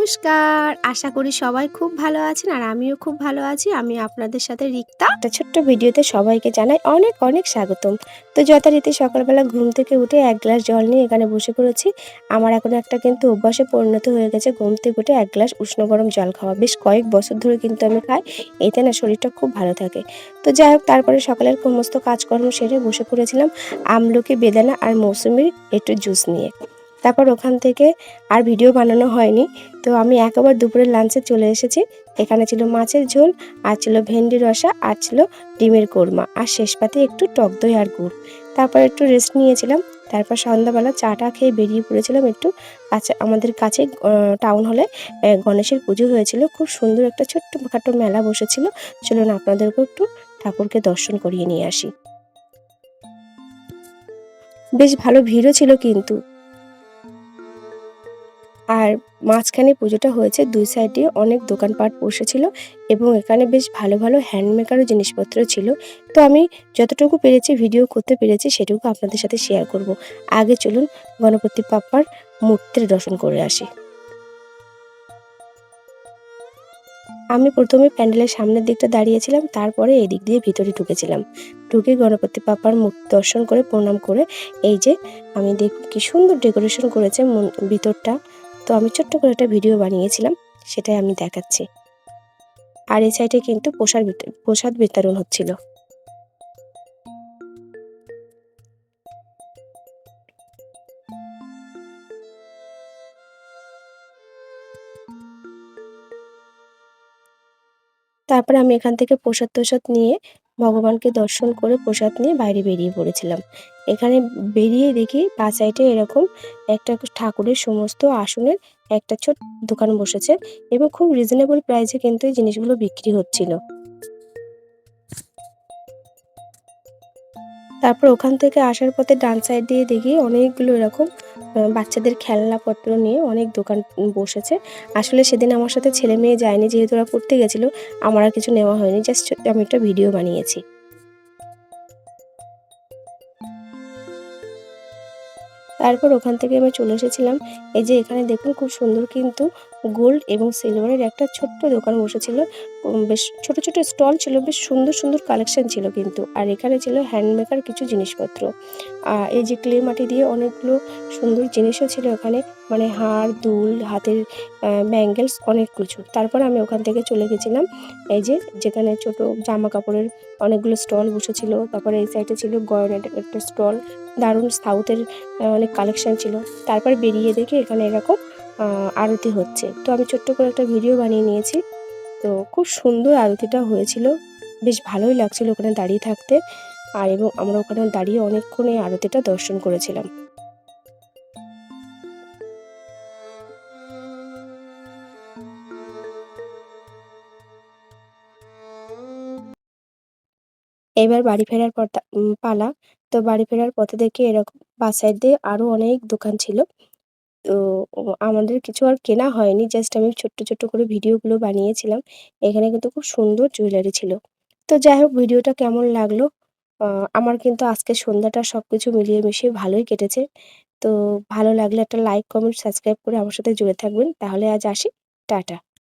নমস্কার, আশা করি সবাই খুব ভালো আছেন আর আমিও খুব ভালো আছি। আমি আপনাদের সাথে রিক্তা। একটা ছোট্ট ভিডিওতে সবাইকে জানাই অনেক অনেক স্বাগতম। তো যথারীতি সকালবেলা ঘুম থেকে উঠে এক গ্লাস জল নিয়ে এখানে বসে পড়েছি। আমার এখন একটা কিন্তু অভ্যাসে পরিণত হয়ে গেছে ঘুম থেকে উঠে এক গ্লাস উষ্ণ গরম জল খাওয়া। বেশ কয়েক বছর ধরে কিন্তু আমি খাই। এতে না শরীরটা খুব ভালো থাকে। তো যাই হোক তারপরে সকালের সমস্ত কাজকর্ম সেরে বসে পড়েছিলাম আমলকি, বেদানা আর মৌসুমির একটু জুস নিয়ে। তারপর ওখান থেকে আর ভিডিও বানানো হয়নি। তো আমি একেবারে দুপুরের লাঞ্চে চলে এসেছি। এখানে ছিল মাছের ঝোল, আর ছিল ভেন্ডি রসা, আর ছিল ডিমের কোরমা, আর শেষ পাতে একটু টক দই আর গুড়। তারপর একটু রেস্ট নিয়েছিলাম। তারপর সন্ধ্যাবেলা চাটা খেয়ে বেরিয়ে পড়েছিলাম একটু আমাদের কাছে টাউন হলে গণেশের পুজো হয়েছিল। খুব সুন্দর একটা ছোট্টখাটো মেলা বসেছিল। চলুন আপনাদেরকেও একটু ঠাকুরকে দর্শন করিয়ে নিয়ে আসি। বেশ ভালো ভিড়ও ছিল কিন্তু। আর মাঝখানে পুজোটা হয়েছে, দুই সাইডে অনেক দোকানপাট বসেছিল এবং এখানে বেশ ভালো ভালো হ্যান্ডমেকারও জিনিসপত্র ছিল। তো আমি যতটুকু পেরেছি ভিডিও করতে পেরেছি সেটুকু আপনাদের সাথে শেয়ার করব। আগে চলুন গণপতি বাপ্পার মূর্তির দর্শন করে আসি। আমি প্রথমে প্যান্ডেলের সামনের দিকটা দাঁড়িয়েছিলাম, তারপরে এই দিক দিয়ে ভিতরে ঢুকেছিলাম। ঢুকে গণপতি বাপ্পার মূর্তি দর্শন করে প্রণাম করে এই যে আমি দেখুন কি সুন্দর ডেকোরেশন করেছে ভিতরটা। তো আমি ছোট্ট করে একটা ভিডিও বানিয়েছিলাম, সেটাই আমি দেখাচ্ছি। আর এই সাইডে কিন্তু প্রসাদ বিতরণ হচ্ছিল। তারপরে আমি এখান থেকে প্রসাদ নিয়ে ভগবানকে দর্শন করে প্রসাদ নিয়ে বাইরে বেরিয়ে পড়েছিলাম। এখানে বেরিয়ে দেখি বাঁ সাইডে এরকম একটা ঠাকুরের সমস্ত আসনের একটা ছোট্ট দোকান বসেছে এবং খুব রিজনেবল প্রাইসে কিন্তু এই জিনিসগুলো বিক্রি হচ্ছিল। তারপর ওখান থেকে আসার পথে ডান সাইড দিয়ে দেখি অনেকগুলো এরকম বাচ্চাদের খেলনাপত্র নিয়ে অনেক দোকান বসেছে। আসলে সেদিন আমার সাথে ছেলে মেয়ে যায়নি, যেহেতু ওরা পড়তে গেছিলো। আমার আর কিছু নেওয়া হয়নি, জাস্ট আমি একটা ভিডিও বানিয়েছি। তারপর ওখান থেকে আমি চলে এসেছিলাম এই যে এখানে দেখুন খুব সুন্দর কিন্তু গোল্ড এবং সিলভারের একটা ছোট্ট দোকান বসেছিল। বেশ ছোট ছোট স্টল ছিল, বেশ সুন্দর সুন্দর কালেকশন ছিল কিন্তু। আর এখানে ছিল হ্যান্ডমেকার কিছু জিনিসপত্র। এই যে ক্লে মাটি দিয়ে অনেকগুলো সুন্দর জিনিসও ছিল এখানে, মানে হার, দুল, হাতের ব্যাঙ্গেলস, অনেক কিছু। তারপর আমি ওখান থেকে চলে গেছিলাম এই যে যেখানে ছোট জামা কাপড়ের অনেকগুলো স্টল বসেছিল। তারপরে এই সাইডে ছিল গয়নার একটা স্টল, দারুণ সাউথের অনেক কালেকশন ছিল। তারপর বেরিয়ে দেখি এখানে এরকম আরতি হচ্ছে। তো আমি ছোট্ট করে একটা ভিডিও বানিয়ে নিয়েছি। তো খুব সুন্দর আরতিটা হয়েছিল, বেশ ভালোই লাগছিল ওখানে দাঁড়িয়ে থাকতে। আর এবং আমরা ওখানে দাঁড়িয়ে অনেকক্ষণ এই আরতিটা দর্শন করেছিলাম। এবার বাড়ি ফেরার পালা। তো বাড়ি ফেরার পথে দেখি এরকম বাঁ সাইড দিয়ে আরও অনেক দোকান ছিল। তো আমাদের কিছু আর কেনা হয়নি, জাস্ট আমি ছোট্ট ছোট্ট করে ভিডিওগুলো বানিয়েছিলাম। এখানে কিন্তু খুব সুন্দর জুয়েলারি ছিল। তো যাই হোক ভিডিওটা কেমন লাগলো? আ আমার কিন্তু আজকের সন্ধ্যাটা সবকিছু মিলিয়ে মিশিয়ে ভালোই কেটেছে। তো ভালো লাগলে একটা লাইক, কমেন্ট, সাবস্ক্রাইব করে আমার সাথে জুড়ে থাকবেন। তাহলে আজ আসি। টাটা।